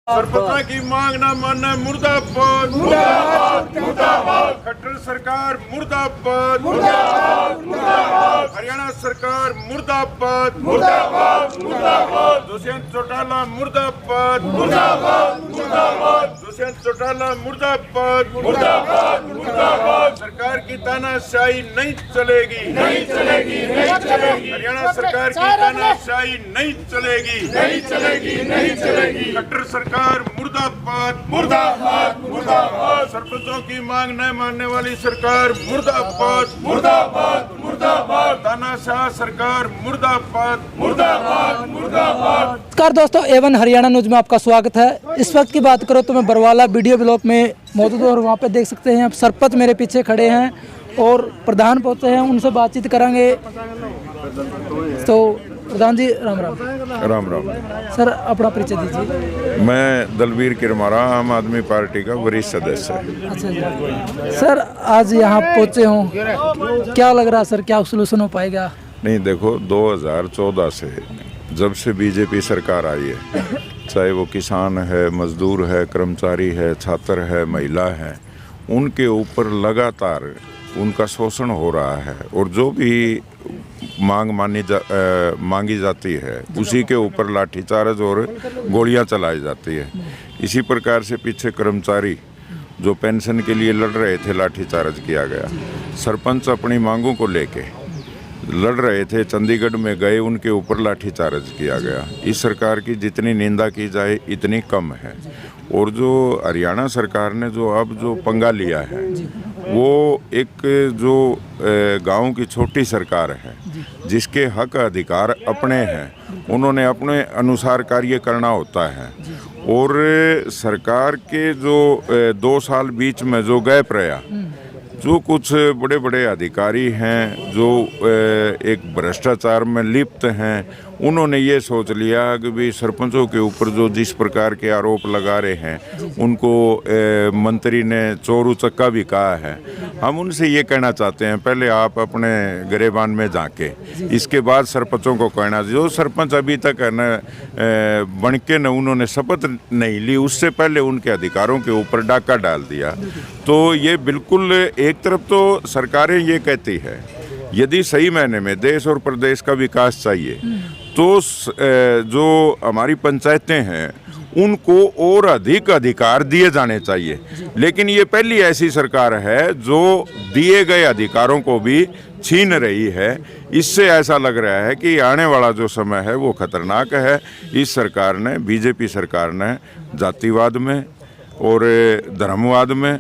सरपंच की मांग न माने मुर्दाबाद मुर्दाबाद मुर्दाबाद। खट्टर सरकार मुर्दाबाद मुर्दाबाद मुर्दाबाद। हरियाणा सरकार मुर्दाबाद मुर्दाबाद मुर्दाबाद। दुष्यंत चौटाला मुर्दाबाद मुर्दाबाद मुर्दाबाद। दुष्यंत चौटाला मुर्दाबाद मुर्दाबाद मुर्दाबाद। सरकार की तानाशाही नहीं चलेगी नहीं चलेगी नहीं चलेगी। हरियाणा सरकार की तानाशाही नहीं चलेगी नहीं चलेगी नहीं चलेगी। खट्टर सरकार मुर्दाबाद मुर्दाबाद मुर्दाबाद। सरपंचों की मांग न मानने वाली सरकार मुर्दाबाद मुर्दाबाद मुर्दाबाद। तानाशाह सरकार मुर्दाबाद मुर्दाबाद मुर्दाबाद। नमस्कार दोस्तों, एवन हरियाणा न्यूज में आपका स्वागत है। इस वक्त की बात करो तो मैं बरवाला वीडियो ब्लॉक में मौजूद हूं और वहाँ पे देख सकते हैं सरपंच मेरे पीछे खड़े हैं और प्रधान पहुँचे हैं, उनसे बातचीत करेंगे। तो प्रधान जी राम राम। राम राम सर, अपना परिचय दीजिए। मैं दलवीर किरमारा, आम आदमी पार्टी का वरिष्ठ सदस्य है। अच्छा जी सर, आज यहाँ पहुँचे हों, क्या लग रहा है सर, क्या सोल्यूशन हो पाएगा? नहीं देखो, 2014 से जब से बीजेपी सरकार आई है, चाहे वो किसान है, मजदूर है, कर्मचारी है, छात्र है, महिला है, उनके ऊपर लगातार उनका शोषण हो रहा है और जो भी मांगी जाती है उसी के ऊपर लाठीचार्ज और गोलियां चलाई जाती है। इसी प्रकार से पीछे कर्मचारी जो पेंशन के लिए लड़ रहे थे, लाठीचार्ज किया गया। सरपंच अपनी मांगों को लेके लड़ रहे थे, चंडीगढ़ में गए, उनके ऊपर लाठीचार्ज किया गया। इस सरकार की जितनी निंदा की जाए इतनी कम है। और जो हरियाणा सरकार ने जो पंगा लिया है, वो एक जो गांव की छोटी सरकार है जिसके हक अधिकार अपने हैं, उन्होंने अपने अनुसार कार्य करना होता है। और सरकार के जो 2 साल बीच में जो गैप रहा, जो कुछ बड़े बड़े अधिकारी हैं जो एक भ्रष्टाचार में लिप्त हैं, उन्होंने ये सोच लिया कि भी सरपंचों के ऊपर जो जिस प्रकार के आरोप लगा रहे हैं उनको मंत्री ने चोरू चक्का भी कहा है। हम उनसे ये कहना चाहते हैं, पहले आप अपने गिरेबान में झांके, इसके बाद सरपंचों को कहना। जो सरपंच अभी तक है न बन के न उन्होंने शपथ नहीं ली, उससे पहले उनके अधिकारों के ऊपर डाका डाल दिया। तो ये बिल्कुल, एक तरफ तो सरकारें ये कहती है यदि सही मायने में देश और प्रदेश का विकास चाहिए तो जो हमारी पंचायतें हैं उनको और अधिक अधिकार दिए जाने चाहिए। लेकिन ये पहली ऐसी सरकार है जो दिए गए अधिकारों को भी छीन रही है। इससे ऐसा लग रहा है कि आने वाला जो समय है वो खतरनाक है। इस सरकार ने, बीजेपी सरकार ने जातिवाद में और धर्मवाद में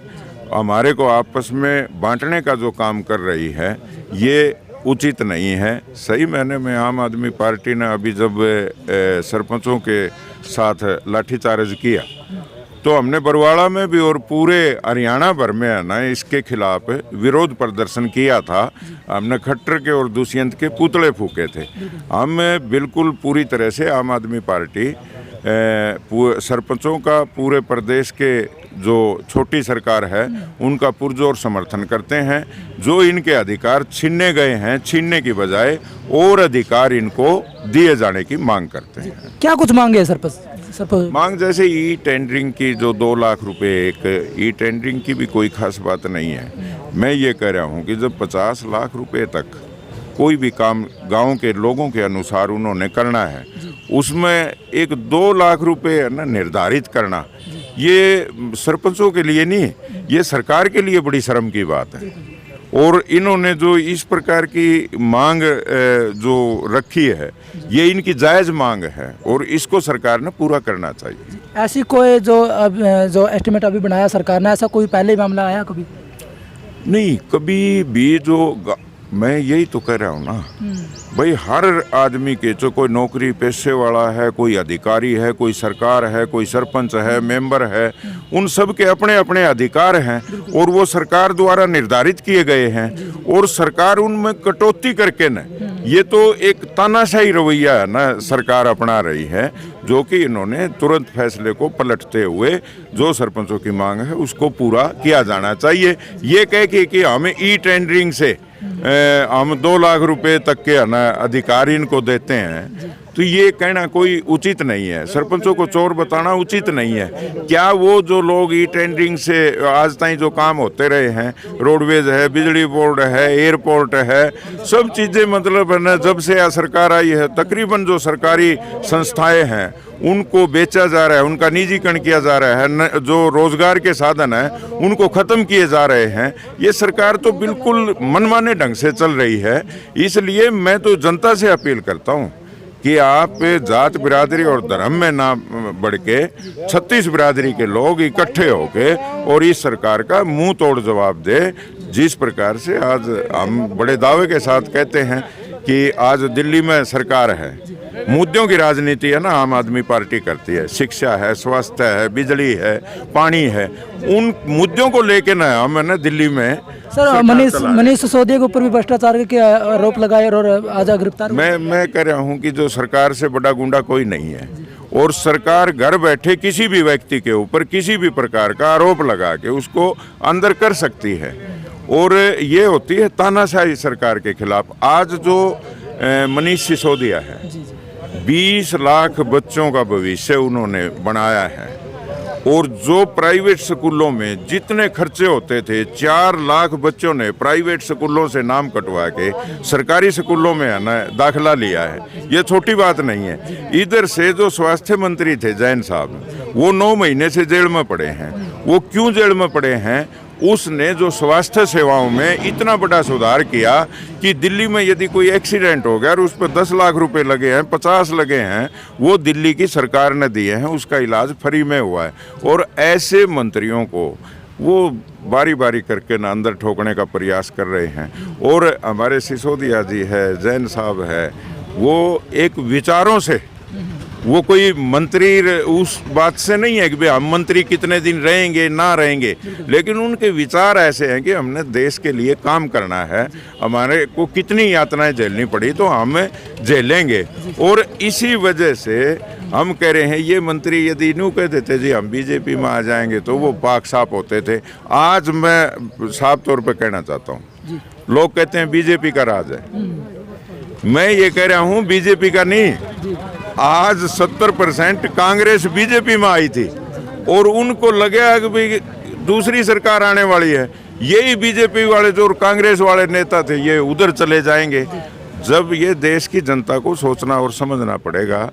हमारे को आपस में बांटने का जो काम कर रही है, ये उचित नहीं है। सही मायने में आम आदमी पार्टी ने अभी जब सरपंचों के साथ लाठीचार्ज किया तो हमने बरवाड़ा में भी और पूरे हरियाणा भर में है ना इसके खिलाफ विरोध प्रदर्शन किया था। हमने खट्टर के और दुष्यंत के पुतले फूके थे। हम बिल्कुल पूरी तरह से आम आदमी पार्टी सरपंचों का पूरे प्रदेश के जो छोटी सरकार है उनका पुरजोर समर्थन करते हैं। जो इनके अधिकार छीनने गए हैं, छीनने की बजाय और अधिकार इनको दिए जाने की मांग करते हैं। क्या कुछ मांगे है सरपंच? मांग जैसे ई टेंडरिंग की जो 2 लाख रुपए, एक ई टेंडरिंग की भी कोई खास बात नहीं है। मैं ये कह रहा हूँ कि जब 50 लाख रुपए तक कोई भी काम गांव के लोगों के अनुसार उन्होंने करना है, उसमें एक 2 लाख रुपए है ना निर्धारित करना, ये सरपंचों के लिए नहीं, ये सरकार के लिए बड़ी शर्म की बात है। और इन्होंने जो इस प्रकार की मांग जो रखी है, ये इनकी जायज़ मांग है और इसको सरकार ने पूरा करना चाहिए। ऐसी कोई जो एस्टिमेट अभी बनाया सरकार ने, ऐसा कोई पहले मामला आया कभी? नहीं, कभी भी जो मैं यही तो कह रहा हूँ ना भाई, हर आदमी के जो कोई नौकरी पेशे वाला है, कोई अधिकारी है, कोई सरकार है, कोई सरपंच है, मेंबर है, उन सब के अपने अपने अधिकार हैं और वो सरकार द्वारा निर्धारित किए गए हैं। और सरकार उनमें कटौती करके न, ये तो एक तानाशाही रवैया है ना सरकार अपना रही है, जो कि इन्होंने तुरंत फैसले को पलटते हुए जो सरपंचों की मांग है उसको पूरा किया जाना चाहिए। ये कह के कि हमें ई टेंडरिंग से हम 2 लाख रुपए तक के अधिकार इनको देते हैं, तो ये कहना कोई उचित नहीं है। सरपंचों को चोर बताना उचित नहीं है। क्या वो जो लोग ई टेंडरिंग से आज ताईं जो काम होते रहे हैं, रोडवेज है, बिजली बोर्ड है, एयरपोर्ट है, सब चीज़ें मतलब है ना, जब से यह सरकार आई है तकरीबन जो सरकारी संस्थाएं हैं उनको बेचा जा रहा है, उनका निजीकरण किया जा रहा है, जो रोजगार के साधन है उनको खत्म किए जा रहे हैं। ये सरकार तो बिल्कुल मनमाने ढंग से चल रही है। इसलिए मैं तो जनता से अपील करता हूँ कि आप जात बिरादरी और धर्म में ना बढ़ के 36 बिरादरी के लोग इकट्ठे होके और इस सरकार का मुंह तोड़ जवाब दे। जिस प्रकार से आज हम बड़े दावे के साथ कहते हैं कि आज दिल्ली में सरकार है, मुद्दों की राजनीति है ना, आम आदमी पार्टी करती है, शिक्षा है, स्वास्थ्य है, बिजली है, पानी है, उन मुद्दों को लेके ना हम है ना दिल्ली में। सर, मनीष सिसोदिया के ऊपर भी भ्रष्टाचार के आरोप लगाए और आज गिरफ्तार। मैं कह रहा हूँ कि जो सरकार से बड़ा गुंडा कोई नहीं है और सरकार घर बैठे किसी भी व्यक्ति के ऊपर किसी भी प्रकार का आरोप लगा के उसको अंदर कर सकती है और ये होती है तानाशाही सरकार के खिलाफ। आज जो मनीष सिसोदिया है, 20 लाख बच्चों का भविष्य उन्होंने बनाया है और जो प्राइवेट स्कूलों में जितने खर्चे होते थे, 4 लाख बच्चों ने प्राइवेट स्कूलों से नाम कटवा के सरकारी स्कूलों में है ना दाखिला लिया है। ये छोटी बात नहीं है। इधर से जो स्वास्थ्य मंत्री थे जैन साहब, वो 9 महीने से जेल में पड़े हैं। वो क्यों जेल में पड़े हैं? उसने जो स्वास्थ्य सेवाओं में इतना बड़ा सुधार किया कि दिल्ली में यदि कोई एक्सीडेंट हो गया और उस पर 10 लाख रुपए लगे हैं, 50 लगे हैं, वो दिल्ली की सरकार ने दिए हैं, उसका इलाज फ्री में हुआ है। और ऐसे मंत्रियों को वो बारी बारी करके ना अंदर ठोकने का प्रयास कर रहे हैं। और हमारे सिसोदिया जी है, जैन साहब है, वो एक विचारों से, वो कोई मंत्री उस बात से नहीं है कि भाई हम मंत्री कितने दिन रहेंगे ना रहेंगे, लेकिन उनके विचार ऐसे हैं कि हमने देश के लिए काम करना है, हमारे को कितनी यातनाएं झेलनी पड़ी तो हम झेलेंगे। और इसी वजह से हम कह रहे हैं ये मंत्री यदि यूँ कह देते जी हम बीजेपी में आ जाएंगे तो वो पाक साफ होते थे। आज मैं साफ तौर पर कहना चाहता हूँ, लोग कहते हैं बीजेपी का राज है, मैं ये कह रहा हूँ बीजेपी का नहीं। आज 70% कांग्रेस बीजेपी में आई थी और उनको लगा कि भाई दूसरी सरकार आने वाली है, यही बीजेपी वाले जो कांग्रेस वाले नेता थे ये उधर चले जाएंगे। जब ये देश की जनता को सोचना और समझना पड़ेगा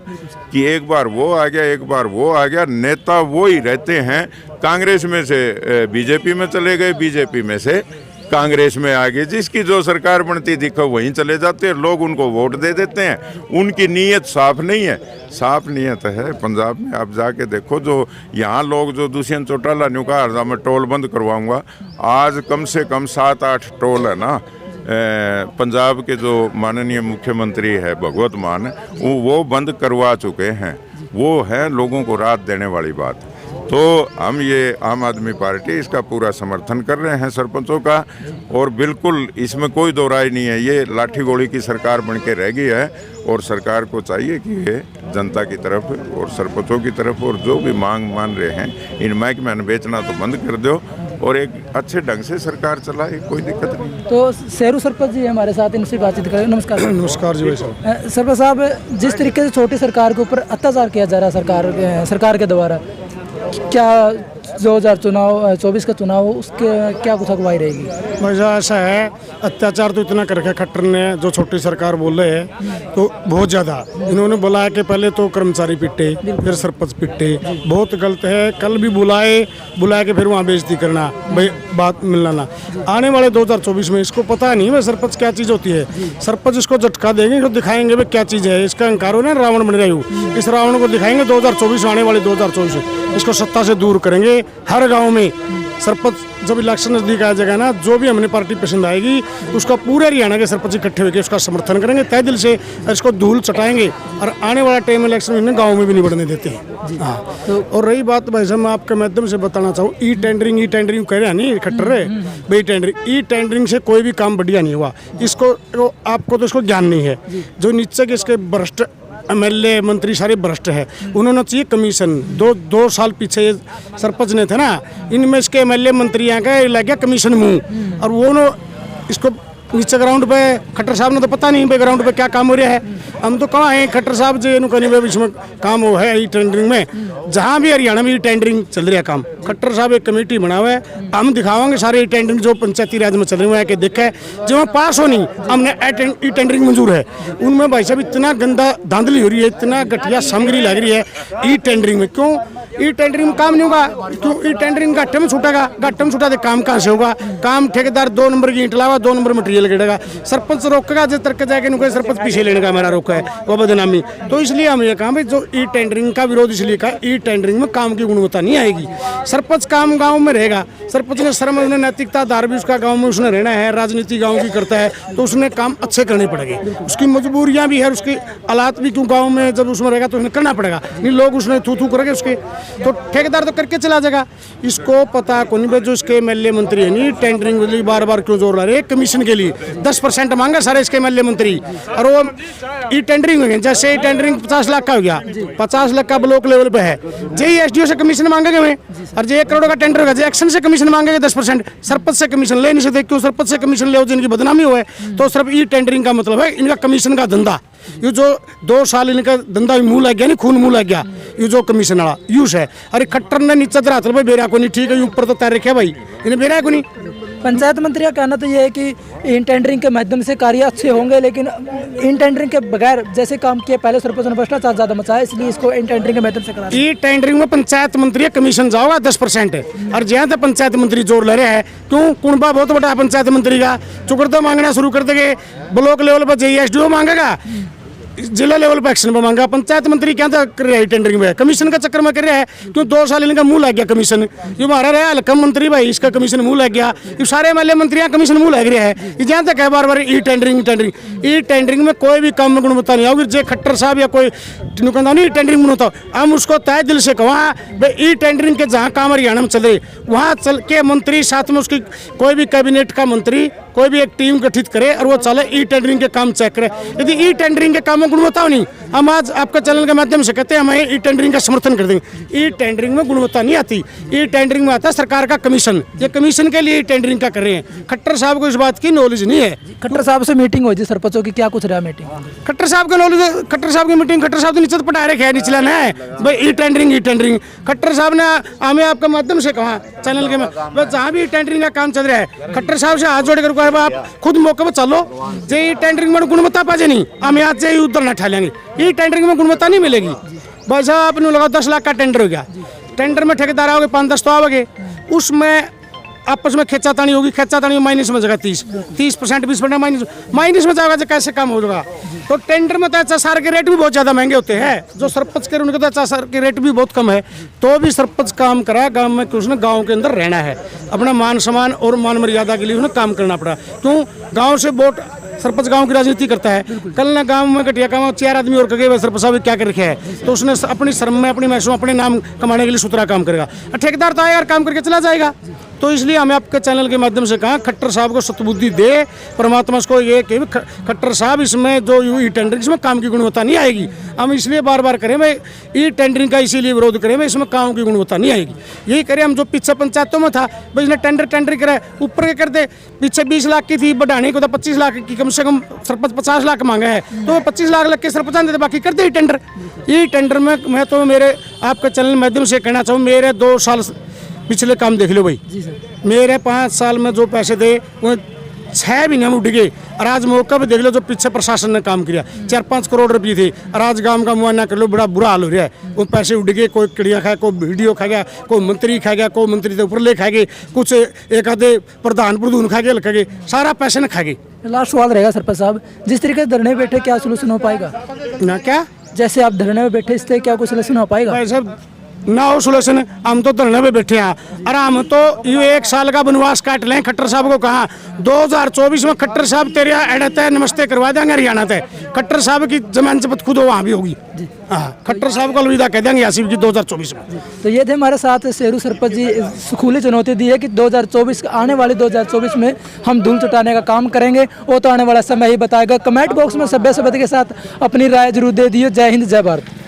कि एक बार वो आ गया, एक बार वो आ गया, नेता वो ही रहते हैं। कांग्रेस में से बीजेपी में चले गए, बीजेपी में से कांग्रेस में आ गए, जिसकी जो सरकार बनती दिखो वहीं चले जाते हैं, लोग उनको वोट दे देते हैं। उनकी नीयत साफ नहीं है। साफ नीयत है पंजाब में, आप जाके देखो, जो यहाँ लोग जो दुष्यंत चौटाला ने कहा मैं टोल बंद करवाऊंगा, आज कम से कम 7-8 टोल है ना पंजाब के जो माननीय मुख्यमंत्री है भगवत मान, वो बंद करवा चुके हैं। वो है लोगों को राहत देने वाली बात। तो हम ये आम आदमी पार्टी इसका पूरा समर्थन कर रहे हैं सरपंचों का, और बिल्कुल इसमें कोई दो राय नहीं है। ये लाठी गोली की सरकार बन के रह गई है और सरकार को चाहिए कि ये जनता की तरफ और सरपंचों की तरफ और जो भी मांग मान रहे हैं इन महकमे में बेचना तो बंद कर दो और एक अच्छे ढंग से सरकार चलाए, कोई दिक्कत नहीं। तो शेरू सरपंच जी हमारे साथ, इनसे बातचीत करें। नमस्कार। नमस्कार जी भाई साहब। सरपंच साहब, जिस तरीके से छोटी सरकार के ऊपर अत्याचार किया जा रहा है सरकार के द्वारा, क्या 2024 का चुनाव उसके क्या कुछ अगुवाई रहेगी? वैसा ऐसा है, अत्याचार तो इतना कर रखा खट्टर ने, जो छोटी सरकार बोल रहे हैं तो बहुत ज़्यादा। इन्होंने बुलाया कि पहले तो कर्मचारी पिटे, फिर सरपंच पिटे, बहुत गलत है। कल भी बुलाया कि फिर वहाँ बेइज्जती करना, भाई बात मिलना ना। आने वाले 2024 में इसको पता नहीं भाई सरपंच क्या चीज़ होती है। सरपंच इसको झटका देंगे, इसको दिखाएंगे भाई क्या चीज़ है। इसका अहंकार हो ना, रावण बन रहे हो, इस रावण को दिखाएंगे 2024 आने वाले 2024 इसको सत्ता से दूर करेंगे। हर गांव में सरपंच, जब इलेक्शन नजदीक आ जाएगा ना, जो भी हमने पार्टी पसंद आएगी उसका पूरे हरियाणा के सरपंच इकट्ठे होकर उसका समर्थन करेंगे तय दिल से, इसको धूल चटाएंगे और आने वाला टाइम इलेक्शन में गाँव में भी नहीं बढ़ने देते हैं। हाँ, तो और रही बात भाई साहब, मैं आपके माध्यम से बताना चाहूँ, ई टेंडरिंग कह रहे हैं नहीं खट्टर है भाई, ई टेंडरिंग से कोई भी काम बढ़िया नहीं हुआ। इसको आपको तो इसको ज्ञान नहीं है। जो नीचे के इसके भ्रष्ट एमएलए मंत्री सारे भ्रष्ट है, उन्होंने चाहिए कमीशन। दो साल पीछे सरपंच ने थे ना, इनमें इसके एमएलए मंत्री यहाँ का लग गया कमीशन मुँह, और वो इसको नीचे ग्राउंड पे खट्टर साहब ने तो पता नहीं भाई ग्राउंड पे क्या काम हो रहा है। हम तो कहाँ हैं खट्टर साहब जी इन कहीं भाई इसमें काम वो है ई टेंडरिंग में, जहाँ भी हरियाणा में ई टेंडरिंग चल रहा है काम, खट्टर साहब एक कमेटी बना हुआ है, हम दिखावांगे सारे ई टेंडरिंग जो पंचायती राज में चल रहे हैं कि देखा है जो पास हो नहीं हमने ई टेंडरिंग मंजूर है, उनमें भाई साहब इतना गंदा धांधली हो रही है, इतना घटिया सामग्री लग रही है ई टेंडरिंग में। क्यों ई टेंडरिंग में काम नहीं होगा? क्यों ई टेंडरिंग घाटे में छूटेगा? घाटे में छूटा तो काम कहाँ से होगा? काम ठेकेदार 2 नंबर की ईंट लावा, 2 नंबर मटेरियल गिरेगा, सरपंच रोकेगा जो तर्क जाएगा इनको सरपंच पीछे लेने का हमारा रोका है वो बदनामी। तो इसलिए हम ये कहा भाई जो ई टेंडरिंग का विरोध इसलिए कहा ई टेंडरिंग में काम की गुणवत्ता नहीं आएगी। सरपंच काम गाँव में रहेगा, सरपंच ने शर्म उन्हें नैतिकता धार भी उसका गाँव में उसने रहना है, राजनीति गाँव की करता है तो उसने काम अच्छे करने पड़ेंगे, उसकी मजबूरियाँ भी है, उसकी हालात भी क्यों गाँव में जब उसमें रहेगा तो उसने करना पड़ेगा, नहीं लोग उसने थू थू करेंगे उसके तो ठेकेदार तो करके चला जाएगा। इसको पता को नहीं भाई जो इसके एमएलए मंत्री है नहीं टेंडरिंग के लिए बार बार क्यों जोर ला रहे हैं, कमीशन के लिए 10% मांगा सारे इसके एमएलए मंत्री, और वो ई टेंडरिंग हो गया, जैसे टेंडरिंग 50 लाख का हो गया, 50 लाख का ब्लॉक लेवल पे है, जे एसडीओ से कमीशन मांगेंगे हमें, और जे 1 करोड़ का टेंडर होगा जे एक्शन से कमीशन मांगेंगे 10%, सरपंच से कमीशन ले नहीं सकते, क्यों सरपंच से कमीशन ले जिनकी बदनामी हुआ है। तो सिर्फ ई टेंडरिंग का मतलब है इनका कमीशन का धंधा, ये जो 2 साल इनका धंधा मुंह लग गया नहीं, खून मुंह लग गया, ये जो कमीशन वाला यूज है। अरे खट्टर ने नीचे दरा भाई बेरा को नहीं ठीक है, ऊपर तो तैर रखे भाई इन्हें बेरा को नहीं। पंचायत मंत्री का कहना तो ये है कि इन टेंडरिंग के माध्यम से कार्य अच्छे होंगे, लेकिन इन टेंडरिंग के बगैर जैसे काम किए पहले सरपंच ने भ्रष्टाचार ज्यादा मचाया, इसलिए इसको इन टेंडरिंग के माध्यम से करा। ई टेंडरिंग में पंचायत मंत्री कमीशन जाओगा 10% और जहाँ तक पंचायत मंत्री जोर ले रहे हैं, क्यों कुंबा बहुत बड़ा है पंचायत मंत्री का, चुकड़ता मांगना शुरू कर देंगे, ब्लॉक लेवल पर जेईएसडीओ मांगेगा, जिला लेवल पर एक्शन पर मांगा, पंचायत मंत्री क्या कर रहा है टेंडरिंग में, कमीशन का चक्कर में कर रहा है, क्यों 2 साल इनका मुंह लग गया कमीशन, ये हमारा रहा हल्का मंत्री भाई इसका कमीशन मुंह लग गया, ये सारे एमएलए मंत्रियां कमीशन मुंह लग रहा है, ये जहाँ तक है बार बार ई टेंडरिंग में कोई भी काम में गुणवत्ता नहीं आओगी। जे खट्टर साहब या कोई कहता नहीं टेंडरिंग गुणवत्ता, हम उसको तय दिल से कहा भाई ई टेंडरिंग के जहाँ काम हरियाणा में चले वहाँ चल के मंत्री साथ में उसकी कोई भी कैबिनेट का मंत्री कोई भी एक टीम गठित करे और वो चले ई टेंडरिंग के काम चेक करे। यदि ई टेंडरिंग के काम में गुणवत्ता नहीं, हम आज आपके चैनल के माध्यम से कहते हैं हम ई टेंडरिंग का समर्थन कर देंगे। ई टेंडरिंग में गुणवत्ता नहीं आती, ई टेंडरिंग में आता है सरकार का कमीशन, ये कमीशन के लिए ई टेंडरिंग का कर रहे हैं। खट्टर साहब को इस बात की नॉलेज नहीं है। खट्टर साहब से मीटिंग हुई थी सरपंचों की, क्या कुछ रहा मीटिंग? खट्टर साहब का नॉलेज, खट्टर साहब की मीटिंग, खट्टर साहब तो नीचे तो पटा रखे है निचला है भाई ई टेंडरिंग। खट्टर साहब ने हमें आपके माध्यम से कहा चैनल के में जहाँ भी टेंडरिंग का काम चल रहा है खट्टर साहब से हाथ जोड़कर कहा आप खुद मौके पर चलो, जे ई टेंडरिंग में गुणवत्ता पाजे नहीं हम यहाँ से उधर न ठहलेंगे, ई टेंडरिंग में गुणवत्ता नहीं मिलेगी। भाई साहब आपने लगा 10 लाख का टेंडर हो गया, टेंडर में ठेकेदार आओगे 5-10 तो आओगे, उसमें आपस में खेचातानी होगी, खेचातानी माइनस में जगह 30% 20% माइनस में जाएगा, कैसे काम होगा। तो टेंडर में तो एचएसआर के रेट भी बहुत ज़्यादा महंगे होते हैं, जो सरपंच के उनके तो एचएसआर के रेट भी बहुत कम है, तो भी सरपंच काम करा गांव में, उसने गांव के अंदर रहना है, अपना मान सम्मान और मान मर्यादा के लिए उन्हें काम करना पड़ा। क्यों गाँव से वोट सरपंच गांव की राजनीति करता है, कल ना गांव में घटिया काम 4 आदमी और कहे सरपंच साहब क्या कर रखे है, तो उसने अपनी शर्म में अपनी मैसों अपने नाम कमाने के लिए सुथरा काम करेगा, ठेकेदार तो आएगा और काम करके चला जाएगा। तो इसलिए हमें आपके चैनल के माध्यम से कहा खट्टर साहब को सतबुद्धि दे परमात्मा को, ये कि खट्टर साहब इसमें जो ई टेंडरिंग इसमें काम की गुणवत्ता नहीं आएगी। हम इसलिए बार बार करें भाई ई टेंडरिंग का इसीलिए विरोध करें भाई इसमें काम की गुणवत्ता नहीं आएगी। यही करें हम जो पीछे पंचायतों में था भाई इसने टेंडर करे ऊपर के कर दे, पीछे 20 लाख की थी बढ़ाने को तो 25 लाख की, कम से कम सरपंच 50 लाख मांगा है तो 25 लाख लग के सरपंच देते, बाकी करते ही टेंडर। ये टेंडर में मैं तो मेरे आपके चैनल के माध्यम से कहना चाहूँ मेरे 2 साल पिछले काम देख लो भाई, मेरे 5 साल में जो पैसे थे वो 6 महीने में उठ गए, और आज मौका भी देख लो जो पीछे प्रशासन ने काम किया 4-5 करोड़ रुपये थे, और आज गांव का मुआयना कर लो बड़ा बुरा हाल हो रहा है, वो पैसे उड़ गए, कोई किड़िया खाया, कोई वीडियो खा गया, कोई मंत्री खा गया, कोई मंत्री के ऊपर ले खा गए, कुछ एक आधे प्रधान खा गए, खा गए, सारा पैसे ने खा गए। लास्ट सवाल रहेगा सरपंच साहब, जिस तरीके से धरने बैठे क्या सोल्यूशन हो पाएगा ना? क्या जैसे आप धरने में बैठे इससे क्या कुछ सोल्यूशन हो पाएगा? भाई साहब ना हो सोल्यूशन, हम तो धरने पे बैठे हैं और हम तो ये 1 साल का वनवास काट लें। खट्टर साहब को कहा 2024 में खट्टर साहब तेरे अड़त है नमस्ते करवा देंगे हरियाणा तक, खट्टर साहब की जमीन जब्त खुद वहाँ भी होगी। हाँ खट्टर साहब को अलविदा कह देंगे यासीफ की 2024 में। तो ये थे हमारे साथ शेरू सरपंच जी, खुली चुनौती दी है कि 2024 आने वाले 2024 में हम धूल चटाने का काम करेंगे, वो तो आने वाला समय ही बताएगा। कमेंट बॉक्स में सभ्य के साथ अपनी राय जरूर दे दिए। जय हिंद जय भारत।